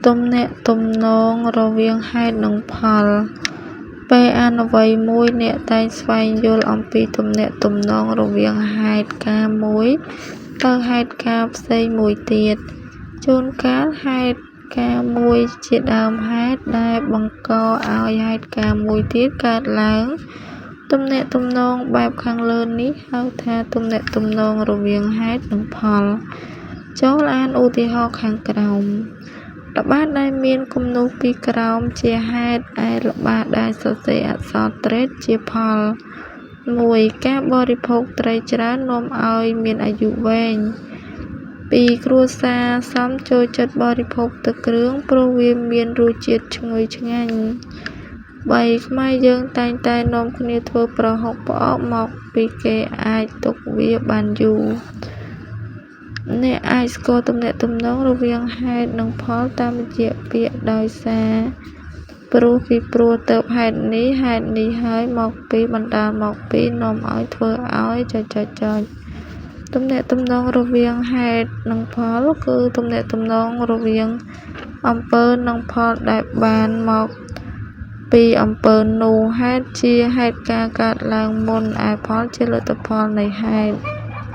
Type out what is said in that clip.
ទំនាក់ទំនងរវាងហេតុនិងផលពេលអានអ្វីមួយអ្នកតែងស្វែងយល់អំពីទំនាក់ទំនងរវាងហេតុការណ៍មួយទៅហេតុការណ៍ផ្សេងមួយទៀតជួនកាលហេតុការណ៍មួយជាដើមហេតុដែលបង្កឲ្យហេតុការណ៍មួយទៀតកើតឡើងទំនាក់ទំនងបែបខាងលើនេះហៅថាទំនាក់ទំនងរវាងហេតុនិងផលចូលអានឧទាហរណ៍ខាងក្រោមល្បះដែលមានគំនូសពីក្រោមជាហេតុឯល្បះដែលសរសេរអក្សរត្រេតជាផល 1. ការបរិភោគត្រីច្រើននាំឲ្យមានអាយុវែង 2. គ្រួសារសមចូលចិត្តបរិភោគទឹកគ្រឿងព្រោះវាមានរសជាតិឈ្ងុយឆ្ងាញ់ 3. ខ្មែរយើងតែងតែនាំគ្នាធ្វើប្រហុកផ្អកមកពីគេអាចទុកវាបានយូរអ្នកអាចស្គាល់ទំនាក់ទំនងរវាងហេតុនិងផលតាមរយៈពាក្យដោយសារព្រោះពីព្រោះទៅហេតុនេះហើយមកពីបណ្ដាលមកពីនាំឲ្យធ្វើឲ្យទំនាក់ទំនងរវាងហេតុនិងផលគឺទំនាក់ទំនងរវាងអំពើនិងផលដែលបានមកពីអំពើនោះហេតុជាហេតុការណ៍កើតឡើងមុនឯផលជាលទ្ធផលនៃហេតុ